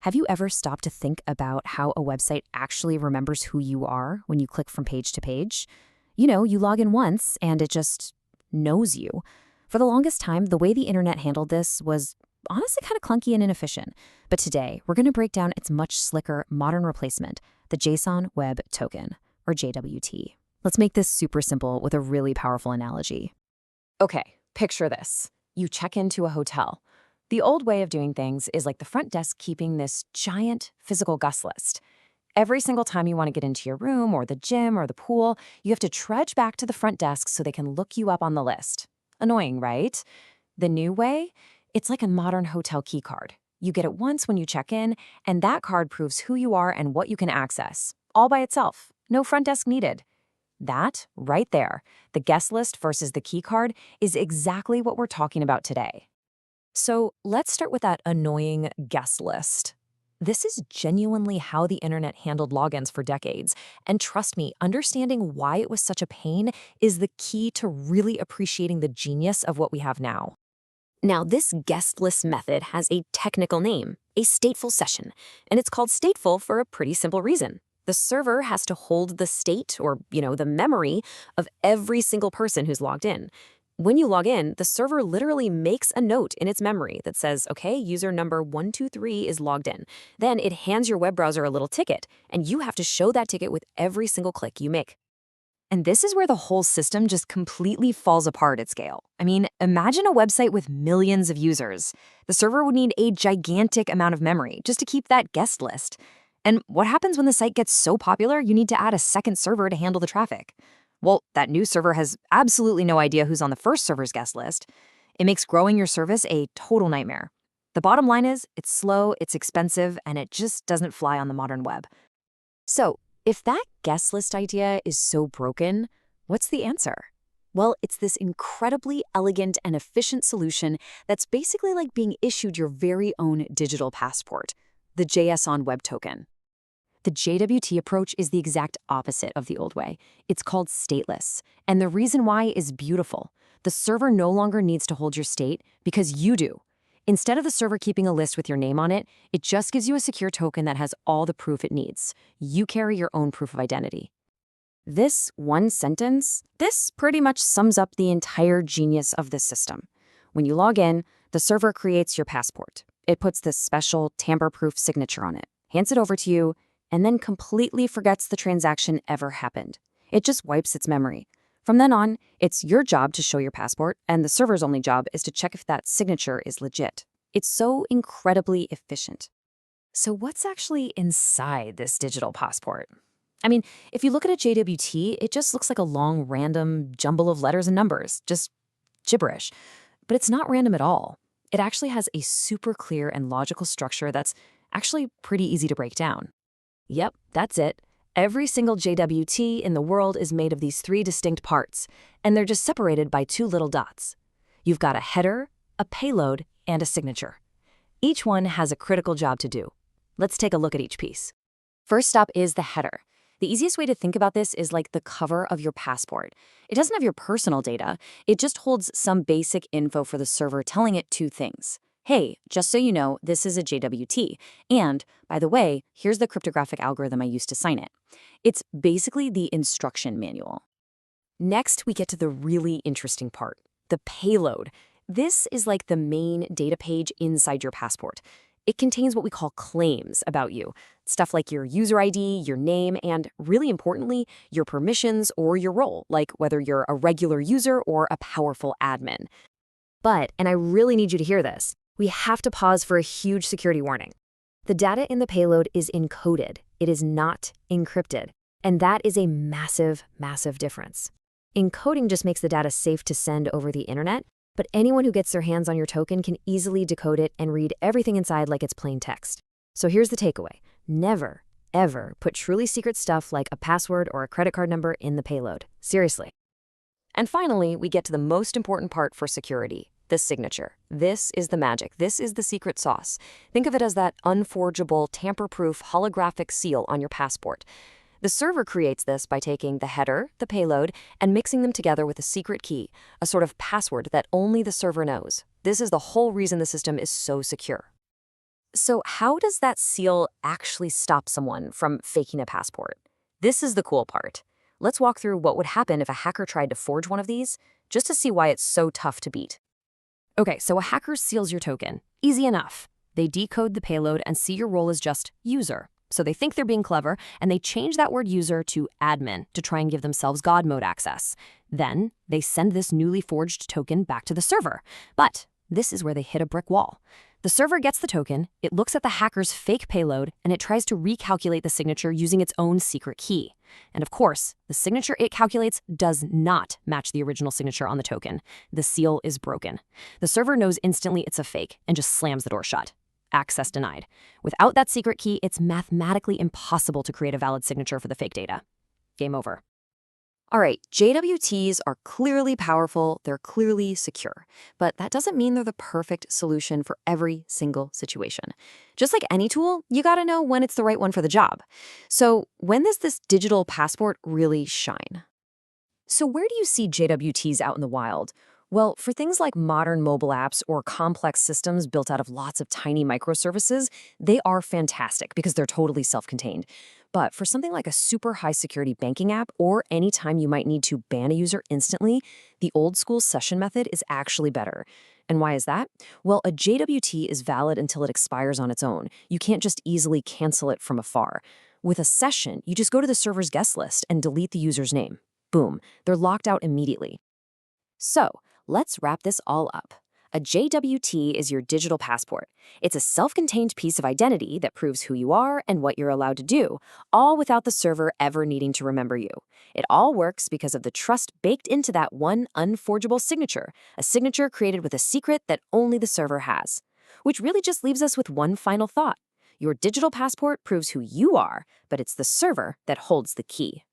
Have you ever stopped to think about how a website actually remembers who you are when you click from page to page? You log in once and it just knows you. For the longest time, the way the internet handled this was honestly kind of clunky and inefficient. But today, we're going to break down its much slicker modern replacement, the JSON Web Token, or JWT. Let's make this super simple with a really powerful analogy. Okay, picture this. You check into a hotel. The old way of doing things is like the front desk keeping this giant physical guest list. Every single time you want to get into your room or the gym or the pool, you have to trudge back to the front desk so they can look you up on the list. Annoying, right? The new way? It's like a modern hotel key card. You get it once when you check in, and that card proves who you are and what you can access, all by itself. No front desk needed. That, right there, the guest list versus the key card, is exactly what we're talking about today. So let's start with that annoying guest list. This is genuinely how the internet handled logins for decades. And trust me, understanding why it was such a pain is the key to really appreciating the genius of what we have now. Now, this guest list method has a technical name, a stateful session, and it's called stateful for a pretty simple reason. The server has to hold the state, or, the memory of every single person who's logged in. When you log in, the server literally makes a note in its memory that says, okay, user number 123 is logged in. Then it hands your web browser a little ticket, and you have to show that ticket with every single click you make. And this is where the whole system just completely falls apart at scale. I mean, imagine a website with millions of users. The server would need a gigantic amount of memory just to keep that guest list. And what happens when the site gets so popular, you need to add a second server to handle the traffic? Well, that new server has absolutely no idea who's on the first server's guest list. It makes growing your service a total nightmare. The bottom line is, it's slow, it's expensive, and it just doesn't fly on the modern web. So, if that guest list idea is so broken, what's the answer? Well, it's this incredibly elegant and efficient solution that's basically like being issued your very own digital passport, the JSON Web Token. The JWT approach is the exact opposite of the old way. It's called stateless, and the reason why is beautiful. The server no longer needs to hold your state because you do. Instead of the server keeping a list with your name on it, it just gives you a secure token that has all the proof it needs. You carry your own proof of identity. This one sentence, this pretty much sums up the entire genius of this system. When you log in, the server creates your passport. It puts this special tamper-proof signature on it, hands it over to you, and then completely forgets the transaction ever happened. It just wipes its memory. From then on, it's your job to show your passport, and the server's only job is to check if that signature is legit. It's so incredibly efficient. So what's actually inside this digital passport? I mean, if you look at a JWT, it just looks like a long, random jumble of letters and numbers, just gibberish. But it's not random at all. It actually has a super clear and logical structure that's actually pretty easy to break down. Yep, that's it. Every single JWT in the world is made of these three distinct parts, and they're just separated by two little dots. You've got a header, a payload, and a signature. Each one has a critical job to do. Let's take a look at each piece. First up is the header. The easiest way to think about this is like the cover of your passport. It doesn't have your personal data. It just holds some basic info for the server telling it two things. Hey, just so you know, this is a JWT. And, by the way, here's the cryptographic algorithm I used to sign it. It's basically the instruction manual. Next, we get to the really interesting part, the payload. This is like the main data page inside your passport. It contains what we call claims about you, stuff like your user ID, your name, and, really importantly, your permissions or your role, like whether you're a regular user or a powerful admin. But, and I really need you to hear this, we have to pause for a huge security warning. The data in the payload is encoded. It is not encrypted. And that is a massive, massive difference. Encoding just makes the data safe to send over the internet, but anyone who gets their hands on your token can easily decode it and read everything inside like it's plain text. So here's the takeaway. Never, ever put truly secret stuff like a password or a credit card number in the payload. Seriously. And finally, we get to the most important part for security. The signature. This is the magic. This is the secret sauce. Think of it as that unforgeable, tamper-proof, holographic seal on your passport. The server creates this by taking the header, the payload, and mixing them together with a secret key, a sort of password that only the server knows. This is the whole reason the system is so secure. So how does that seal actually stop someone from faking a passport? This is the cool part. Let's walk through what would happen if a hacker tried to forge one of these, just to see why it's so tough to beat. Okay, so a hacker seals your token. Easy enough. They decode the payload and see your role as just user. So they think they're being clever, and they change that word user to admin to try and give themselves God mode access. Then they send this newly forged token back to the server. But this is where they hit a brick wall. The server gets the token, it looks at the hacker's fake payload, and it tries to recalculate the signature using its own secret key. And of course, the signature it calculates does not match the original signature on the token. The seal is broken. The server knows instantly it's a fake and just slams the door shut. Access denied. Without that secret key, it's mathematically impossible to create a valid signature for the fake data. Game over. All right, JWTs are clearly powerful, they're clearly secure, but that doesn't mean they're the perfect solution for every single situation. Just like any tool, you gotta know when it's the right one for the job. So when does this digital passport really shine? So where do you see JWTs out in the wild? Well, for things like modern mobile apps or complex systems built out of lots of tiny microservices, they are fantastic because they're totally self-contained. But for something like a super high security banking app or any time you might need to ban a user instantly, the old school session method is actually better. And why is that? Well, a JWT is valid until it expires on its own. You can't just easily cancel it from afar. With a session, you just go to the server's guest list and delete the user's name. Boom, they're locked out immediately. So, let's wrap this all up. A JWT is your digital passport. It's a self-contained piece of identity that proves who you are and what you're allowed to do, all without the server ever needing to remember you. It all works because of the trust baked into that one unforgeable signature, a signature created with a secret that only the server has. Which really just leaves us with one final thought. Your digital passport proves who you are, but it's the server that holds the key.